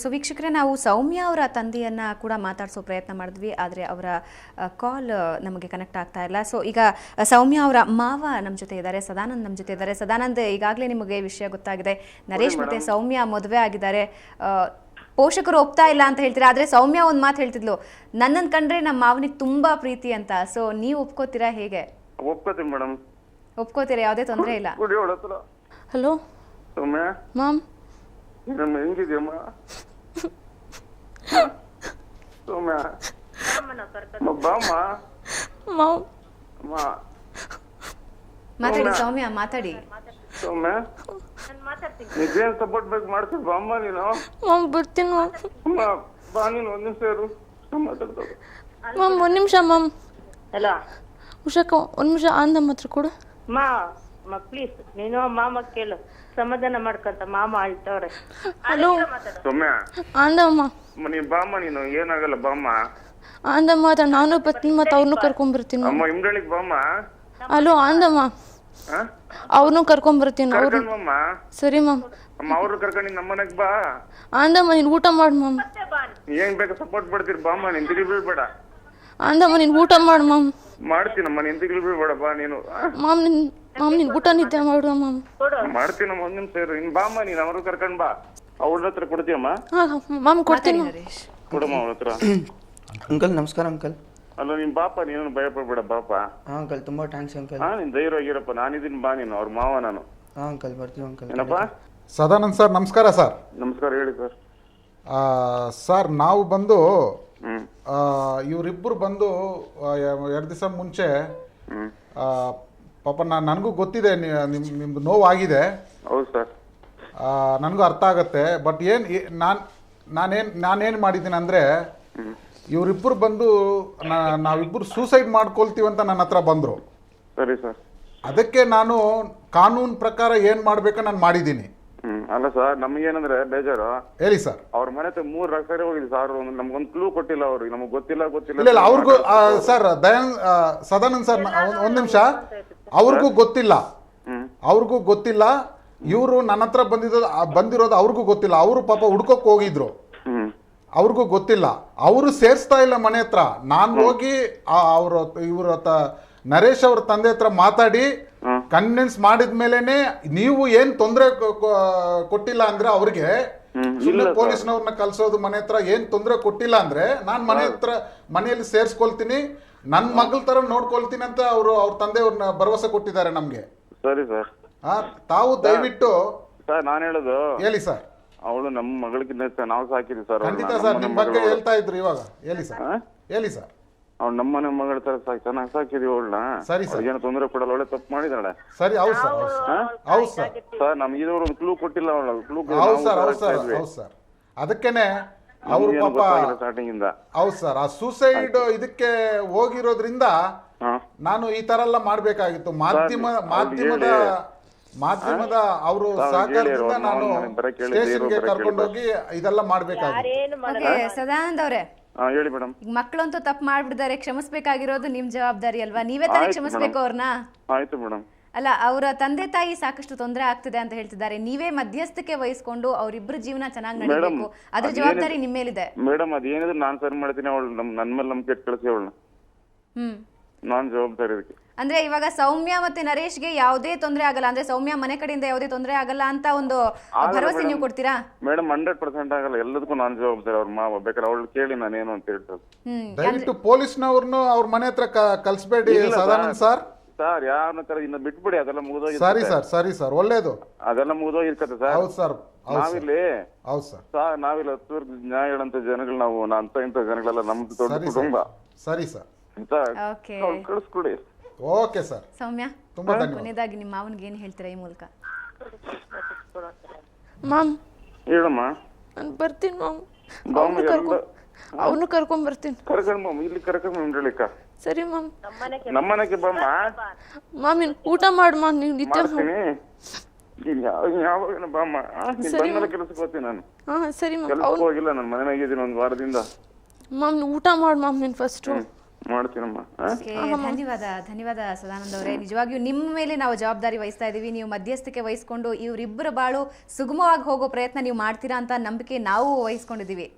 So ವೀಕ್ಷಕರೇ, ನಾವು ಸೌಮ್ಯ ಅವರ ತಂದೆಯನ್ನು ಕೂಡ ಮಾತಾಡಿಸೋ ಪ್ರಯತ್ನ ಮಾಡಿದ್ವಿ, ಆದರೆ ಅವರ ಕಾಲ್ ನಮಗೆ ಕನೆಕ್ಟ್ ಆಗ್ತಾ ಇಲ್ಲ. ಸೊ ಈಗ ಸೌಮ್ಯ ಅವರ ಮಾವ ನಮ್ಮ ಜೊತೆ ಇದ್ದಾರೆ, ಸದಾನಂದ್ ನಮ್ಮ ಜೊತೆ ಇದ್ದಾರೆ. ಸದಾನಂದ್, ಈಗಾಗಲೇ ನಿಮಗೆ ವಿಷಯ ಗೊತ್ತಾಗಿದೆ, ನರೇಶ್ ಮತ್ತು ಸೌಮ್ಯ ಮದುವೆ ಆಗಿದ್ದಾರೆ. ಪೋಷಕರು ಒಪ್ತಾ ಇಲ್ಲ ಅಂತ ಹೇಳ್ತೀರಾ, ಆದರೆ ಸೌಮ್ಯ ಒಂದು ಮಾತು ಹೇಳ್ತಿದ್ಲು, ನನ್ನನ್ನು ಕಂಡ್ರೆ ನಮ್ಮ ಮಾವನಿಗೆ ತುಂಬ ಪ್ರೀತಿ ಅಂತ. ಸೊ ನೀವು ಒಪ್ಕೋತೀರಾ? ಹೇಗೆ ಒಪ್ಕೋತೀನಿ ಮೇಡಮ್. ಒಪ್ಕೋತೀರಾ? ಯಾವುದೇ ತೊಂದರೆ ಇಲ್ಲ. ಹಲೋ ಸೌಮ್ಯ, ಮಾಮ್, ಹೆಂಗಿದ್ಯಮ್ಮ? ಸೌಮ್ಯ ಬಾಮ್ಮ. ಮಾತಾಡಿ ಸೌಮ್ಯ, ಮಾತಾಡಿ. ಸೌಮ್ಯ, ನಿಜೇನ್ ಸಪೋರ್ಟ್ ಬೇಕು ಮಾಡ್ತೀವಿ ಬಾಮ್ಮ. ನೀನು ಮಾಮ್ ಬರ್ತೀನಿ ಬಾ, ನೀನು ಒಂದ್ ನಿಮಿಷ ಇರು, ಮಾತಾಡ್ತಾರೆ. ಮಾಮ್ ಒಂದ್ ನಿಮಿಷ. ಮಾಮ್ ಹಲೋ ಉಷಾಕ ಒಂದ್ ನಿಮಿಷ ಆನಂದಮ್ಮ ಹತ್ರ ಕೊಡು. ಪ್ಲೀಸ್ ನೀನು ಮಾಮ ಕೇಳು, ಸಮಾಧಾನ ಮಾಡ್ಕೊಂತ ಮಾಮ ಅಳ್ತವ್ರೆ. ಹಲೋ ಸೌಮ್ಯ, ಆನಂದಮ್ಮ, ನೀನ್ ಬಾಮ್ಮ, ನೀನು ಏನಾಗಲ್ಲ ಬಾಮ್ಮ. ಆನಂದಮ್ಮ ನಾನು ಬರ್ತೀನಿ, ಮತ್ತೆ ಅವ್ರನ್ನೂ ಕರ್ಕೊಂಡ್ಬರ್ತೀನಿ. ಅಮ್ಮ ಇಮ್ರಳಿಗ್ ಬಾಮ್ಮ. ಹಲೋ ಆನಂದಮ್ಮ, ಅವ್ರನ್ನೂ ಕರ್ಕೊಂಡ್ಬರ್ತೀನಿ. ಅವ್ರು ಕರ್ಕೊಂಡ್ಬಮ್ಮ. ಸರಿ ಮಾಮ್. ಅಮ್ಮ ಅವ್ರು ಕರ್ಕೊಂಡು ನಮ್ಮನೆಗ್ ಬಾ. ಆನಂದಮ್ಮ ನೀನ್ ಊಟ ಮಾಡು ಮಾಮ್. ಏನ್ ಬೇಕು ಸಪೋರ್ಟ್ ಮಾಡ್ತೀರಿ ಬಾಮ್ಮ, ನಿನ್ ತಿಳಿ ಬೀಳ್ಬೇಡ. ಆನಂದಮ್ಮ ನೀನ್ ಊಟ ಮಾಡು ಮಾಮ್. ಮಾಡ್ತೀನಮ್ಮ, ನಿನ್ ತಿಳಿ ಬೀಳ್ಬೇಡ ಬಾ ನೀನು. ಮಾಮ್ ನೀನ್ ಊಟ ನಿದ್ದೆ ಮಾಡು ಮಾಮ್. ಮಾಡ್ತೀನಮ್ಮ, ಒಂದ್ ನಿಮಿಷ ಇರು. ಇನ್ ಬಾಮ್ಮ, ನೀನ್ ಅವ್ರು ಕರ್ಕೊಂಡ್ ಬಾ. ಅವ್ರ ಹತ್ರ ಕೊಡ್ತೀಯಮ್ಮ? ಮಾಮ್ ಕೊಡ್ತೀನಿ. ಕೊಡಮ್ಮ ಅವ್ರ ಹತ್ರ. ಅಂಕಲ್ ನಮಸ್ಕಾರ ಅಂಕಲ್. ಅಲ್ಲ ನೀನ್ ಬಾಪ, ನೀನು ಭಯ ಪಡ್ಬೇಡ ಬಾಪ. ಹಾಂ ಅಂಕಲ್, ತುಂಬಾ ಥ್ಯಾಂಕ್ಸ್ ಅಂಕಲ್. ನೀನ್ ಧೈರ್ಯವಾಗಿರಪ್ಪ, ನಾನಿದ್ದೀನಿ ಬಾ. ನೀನು ಅವ್ರ ಮಾವ ನಾನು. ಹಾಂ ಅಂಕಲ್, ಬರ್ತೀವಿ ಅಂಕಲ್. ಏನಪ್ಪ? ಸದಾನಂದ್ ಸರ್ ನಮಸ್ಕಾರ. ಸರ್ ನಮಸ್ಕಾರ, ಹೇಳಿ ಸರ್. ಸರ್ ನಾವು ಬಂದು ಇವರಿಬ್ಬರು ಬಂದು 2 ದಿವಸ ಮುಂಚೆ ಪಾಪ ನನಗೂ ಗೊತ್ತಿದೆ ನಿಮ್ದು ನೋವಾಗಿದೆ. ಹೌದು ಸರ್, ನನಗೂ ಅರ್ಥ ಆಗತ್ತೆ. ಬಟ್ ನಾನೇನು ಮಾಡಿದ್ದೀನಿ ಅಂದರೆ, ಇವರಿಬ್ಬರು ಬಂದು ನಾವಿಬ್ಬರು ಸೂಸೈಡ್ ಮಾಡ್ಕೊಳ್ತೀವಿ ಅಂತ ನನ್ನ ಹತ್ರ ಬಂದರು. ಸರಿ ಸರ್. ಅದಕ್ಕೆ ನಾನು ಕಾನೂನು ಪ್ರಕಾರ ಏನು ಮಾಡಬೇಕ ನಾನು ಮಾಡಿದ್ದೀನಿ. ಅಲ್ಲ ಸರ್, ನಮ್ಗೇನಂದ್ರೆ ಬೇಜಾರು. ಹೇಳಿ ಸರ್. ಅವ್ರ ಮನೆ 3 ರಕ್ತಾರೆ ಹೋಗಿದೆ ಸರ್. ನಮ್ಗೊಂದು ಕ್ಲೂ ಕೊಟ್ಟಿಲ್ಲ ಅವ್ರಿಗೆ. ನಮ್ಗೆ ಗೊತ್ತಿಲ್ಲ. ಇಲ್ಲ ಅವ್ರಿಗೂ ಸರ್, ಸದಾನಂದ್ ಸರ್ ಒಂದು ನಿಮಿಷ. ಅವ್ರಿಗೂ ಗೊತ್ತಿಲ್ಲ. ಇವರು ನನ್ನ ಹತ್ರ ಬಂದಿರೋದು ಅವ್ರಿಗೂ ಗೊತ್ತಿಲ್ಲ. ಅವರು ಪಾಪ ಹುಡ್ಕೋಕ್ ಹೋಗಿದ್ರು, ಅವ್ರಿಗೂ ಗೊತ್ತಿಲ್ಲ. ಅವರು ಸೇರಿಸ್ತಾ ಇಲ್ಲ ಮನೆ ಹತ್ರ. ನಾನು ಹೋಗಿ ಇವ್ರ ನರೇಶ್ ಅವ್ರ ತಂದೆ ಹತ್ರ ಮಾತಾಡಿ ಕನ್ವಿನ್ಸ್ ಮಾಡಿದ್ಮೇಲೆನೆ, ನೀವು ಏನ್ ತೊಂದರೆ ಕೊಟ್ಟಿಲ್ಲ ಅಂದ್ರೆ ಅವ್ರಿಗೆ ಸುಮ್ಮನೆ ಪೊಲೀಸ್ನವ್ರನ್ನ ಕಳ್ಸೋದು, ಮನೆ ಹತ್ರ ಏನ್ ತೊಂದರೆ ಕೊಟ್ಟಿಲ್ಲ ಅಂದ್ರೆ ನಾನು ಮನೆಯಲ್ಲಿ ಸೇರ್ಸ್ಕೊಳ್ತೀನಿ, ನನ್ನ ಮಗಳ ತರ ನೋಡ್ಕೊಳ್ತೀನಿ ಅಂತ ಅವ್ರ ತಂದೆಯವ್ರನ್ನ ಭರವಸೆ ಕೊಟ್ಟಿದ್ದಾರೆ ನಮ್ಗೆ. ಸರಿ ಸರ್. ತಾವು ದಯವಿಟ್ಟು ಸರ್, ನಾನು ಹೇಳೋದು ಹೇಳಿ ಸರ್. ಅವಳು ನಮ್ಮ ಮಗಳಿಗಿಂತ ನಾವು ಸಾಕಿದ್ವಿ ಸರ್. ಖಂಡಿತ ಸರ್, ನಿಮ್ ಬಗ್ಗೆ ಹೇಳ್ತಾ ಇದ್ರು ಇವಾಗ. ಹೇಳಿ ಸರ್. ಅವ್ಳು ನಮ್ಮನೆ ಮಗಳ ತರ ಚೆನ್ನಾಗಿ ಸಾಕಿದ್ವಿ ಅವಳನ್ನ. ಸರಿ ಸರ್. ಏನು ತೊಂದರೆ ಕೊಡಲ್ಲ, ಒಳ್ಳೆ ತಪ್ಪು ಮಾಡಿದಾಳೆ. ಸರಿ, ಹೌದು ಸರ್. ಸರ್, ನಮ್ಗೆ ಇದುವರೆಗೂ ಒಂದು ಕ್ಲೂ ಕೊಟ್ಟಿಲ್ಲ ಅವಳು. ಹೌದು ಸರ್. ಅದಕ್ಕೇನೆ ಅವರು ಪಾಪ ಸ್ಟಾರ್ಟಿಂಗ್ ಇಂದ. ಹೌದು ಸರ್, ಆ ಸೂಸೈಡ್ ಇದಕ್ಕೆ ಹೋಗಿರೋದ್ರಿಂದ ನಾನು ಈ ತರ ಎಲ್ಲ ಮಾಡ್ಬೇಕಾಗಿತ್ತು. ಮಾಧ್ಯಮದ ಅವರು ಸಹಕಾರದಿಂದ ನಾನು ಸ್ಟೇಷನ್ಗೆ ಕರ್ಕೊಂಡೋಗಿ ಇದೆಲ್ಲ ಮಾಡ್ಬೇಕಾಗಿತ್ತು. ಸದಾನಂದ್ ಅವರೇ, ಹೇಳಿ ಮೇಡಮ್. ಈಗ ಮಕ್ಕಳಂತೂ ತಪ್ಪು ಮಾಡ್ಬಿಡ್ತಾರೆ, ಕ್ಷಮಿಸ್ಬೇಕಾಗಿರೋದು ನಿಮ್ ಜವಾಬ್ದಾರಿ ಅಲ್ವಾ? ನೀವೇ ತಾನೇ ಕ್ಷಮಿಸ್ಬೇಕು ಅವ್ರನ್ನ. ಆಯ್ತು ಮೇಡಮ್. ಅಲ್ಲ, ಅವರ ತಂದೆ ತಾಯಿ ಸಾಕಷ್ಟು ತೊಂದರೆ ಆಗ್ತಿದೆ ಅಂತ ಹೇಳ್ತಿದ್ದಾರೆ. ನೀವೇ ಮಧ್ಯಸ್ಥಿಕೆ ವಹಿಸ್ಕೊಂಡು ಅವ್ರಿಬ್ರು ಜೀವನ ಚೆನ್ನಾಗಿ ನಡೀಬೇಕು, ಅದ್ರ ಜವಾಬ್ದಾರಿ ನಿಮ್ಮ ಮೇಲಿದೆ. ಮೇಡಮ್, ಅದೇನಿದ್ರು ನಾನ್ ಸರಿ ಮಾಡ್ತೀನಿ. ಅವಳು ನನ್ನ ಮೇಲೆ ನಂಬಿಕೆ ಕಳಿಸಿ ಅವಳನ್ನ. ನಾನ್ ಜವಾಬ್ದಾರಿ ಇದಕ್ಕೆ. ಅಂದ್ರೆ ಇವಾಗ ಸೌಮ್ಯ ಮತ್ತೆ ನರೇಶ್ಗೆ ಯಾವುದೇ ತೊಂದರೆ ಆಗಲ್ಲ ಅಂದ್ರೆ, ಸೌಮ್ಯ ಮನೆ ಕಡೆಯಿಂದ ಯಾವುದೇ ತೊಂದರೆ ಆಗಲ್ಲ ಅಂತ ಒಂದು ಭರವಸೆ ನೀವು ಕೊಡ್ತೀರಾ? ಮೇಡಮ್, 100% ಆಗಲ್ಲ. ಎಲ್ಲದಕ್ಕೂ ನಾನ್ ಜವಾಬ್ದಾರಿ. ಅವ್ರ ಮಾವ ಬೇಕಾದ್ರೆ ಅವಳು ಕೇಳಿ ನಾನೇನು ಅಂತ ಹೇಳ್ತಾರೆ. ದಯವಿಟ್ಟು ಪೊಲೀಸ್ನವ್ರನ್ನು ಅವ್ರ ಮನೆ ಹತ್ರ ಕಳ್ಸ್ಬೇಡಿ ಸದಾನಂದ್ ಸರ್. ಸರ್, ಯಾರನ್ನ ತರ ಇನ್ನ ಬಿಟ್ಬಿಡಿ, ಅದೆಲ್ಲ ಮುಗಿದೋಗಿ. ಸರಿ ಸರ್, ಒಳ್ಳೇದು. ಅದೆಲ್ಲ ಮುಗಿದೋಗಿರ್ಕತ್ತೆ ಸರ್. ಹೌದು ಸರ್. ನಾವಿಲ್ಲಿ ಹತ್ತೂರ್ ನ್ಯಾಯ ಹೇಳಂತ ಜನಗಳು ನಾವು. ಇಂಥ ಜನಗಳೆಲ್ಲ ನಮ್ದು ದೊಡ್ಡ ಕುಟುಂಬ. ಸರಿ ಸರ್. ಕಳಿಸ್ಕೊಡಿ. Okay sir. ಸೌಮ್ಯ, ತುಂಬಾ ಧನ್ಯವಾದ. ಕೊನೆಯದಾಗಿ ನಿಮ್ಮ ಮಾವನಿಗೆ ಏನು ಹೇಳ್ತೀರಾ ಈ ಮೂಲಕ? ಮಾಮ್ ಹೇಳಮ್ಮ. ನಾನು ಬರ್ತೀನಿ ಮಾಮ್. ಅವ್ನು ಕರ್ಕೊಂಡ್ ಬರ್ತೀನಿ. ಇಲ್ಲಿ ಕರ್ಕೊಂಡ್. ಸರಿ ಮಾಮ್. ನಮ್ಮನೆಗೆ ಬಮ್ಮ. ಮಾಮ್ ನೀನ್ ಊಟ ಮಾಡು ಮಾಮ್. ನೀನ್ ನಿದ್ದೆ ಯಾವಾಗ ಬಮ್ಮ. ಬಂದ್ಮೇಲೆ ಕೆಲಸಕ್ಕೆ ಹೋಗ್ತೀನಿ ನಾನು. ಸರಿ ಮಾಮ್. ಕೆಲಸಕ್ಕೆ ಹೋಗಿಲ್ಲ, ನಾನು ಮನೆಯಾಗಿದ್ದೀನಿ 1 ವಾರದಿಂದ. ಮಾಮ್ ಊಟ ಮಾಡು ಮಾಮ್. ನೀನ್ ಫಸ್ಟ್ ಮಾಡ್ತೀನಮ್ಮ. ಓಕೆ, ಧನ್ಯವಾದ ಸದಾನಂದ್ ಅವರೇ. ನಿಜವಾಗಿಯೂ ನಿಮ್ಮ ಮೇಲೆ ನಾವು ಜವಾಬ್ದಾರಿ ವಹಿಸ್ತಾ ಇದ್ದೀವಿ. ನೀವು ಮಧ್ಯಸ್ಥಿಕೆ ವಹಿಸ್ಕೊಂಡು ಇವರಿಬ್ಬರ ಬಾಳು ಸುಗಮವಾಗಿ ಹೋಗೋ ಪ್ರಯತ್ನ ನೀವು ಮಾಡ್ತೀರಾ ಅಂತ ನಂಬಿಕೆ ನಾವು ವಹಿಸ್ಕೊಂಡಿದ್ದೀವಿ.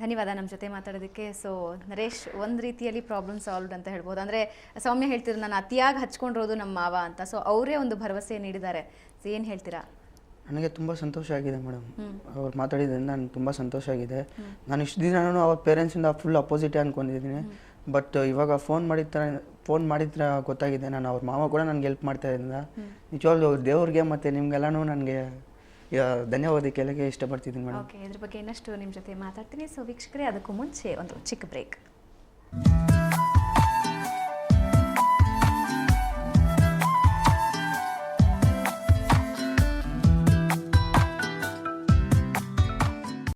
ಧನ್ಯವಾದ ನಮ್ಮ ಜೊತೆ ಮಾತಾಡೋದಕ್ಕೆ. ಸೊ ನರೇಶ್, ಒಂದು ರೀತಿಯಲ್ಲಿ ಪ್ರಾಬ್ಲಮ್ ಸಾಲ್ವ್ಡ್ ಅಂತ ಹೇಳ್ಬೋದು. ಅಂದರೆ ಸೌಮ್ಯ ಹೇಳ್ತಿದ್ರು ನಾನು ಅತಿಯಾಗಿ ಹಚ್ಕೊಂಡಿರೋದು ನಮ್ಮ ಮಾವ ಅಂತ. ಸೊ ಅವರೇ ಒಂದು ಭರವಸೆ ನೀಡಿದ್ದಾರೆ. ಸೊ ಏನು ಹೇಳ್ತೀರಾ? ನನಗೆ ತುಂಬ ಸಂತೋಷ ಆಗಿದೆ ಮೇಡಮ್, ಅವ್ರು ಮಾತಾಡಿದ್ರಿಂದ ನನಗೆ ತುಂಬ ಸಂತೋಷ ಆಗಿದೆ. ನಾನು ಇಷ್ಟು ದಿನನೂ ಅವ್ರ ಪೇರೆಂಟ್ಸಿಂದ ಫುಲ್ ಅಪೋಸಿಟೇ ಅಂದ್ಕೊಂಡಿದ್ದೀನಿ. ಬಟ್ ಇವಾಗ ಫೋನ್ ಮಾಡಿದ್ರೆ ಗೊತ್ತಾಗಿದೆ ನಾನು ಅವ್ರ ಮಾವ ಕೂಡ ನನಗೆ ಹೆಲ್ಪ್ ಮಾಡ್ತಾ ಇದ್ರಿಂದ ನಿಜವಾಗ್ಲೂ ದೇವ್ರಿಗೆ ಮತ್ತು ನಿಮಗೆಲ್ಲನೂ ನನಗೆ ಧನ್ಯವಾದ ಕೇಳಕ್ಕೆ ಇಷ್ಟಪಡ್ತಿದ್ದೀನಿ ಮೇಡಮ್. ಓಕೆ, ಇದ್ರ ಬಗ್ಗೆ ಇನ್ನಷ್ಟು ನಿಮ್ಮ ಜೊತೆ ಮಾತಾಡ್ತೀನಿ. ಸೊ ವೀಕ್ಷಕರೇ, ಅದಕ್ಕೂ ಮುಂಚೆ ಒಂದು ಚಿಕ್ಕ ಬ್ರೇಕ್.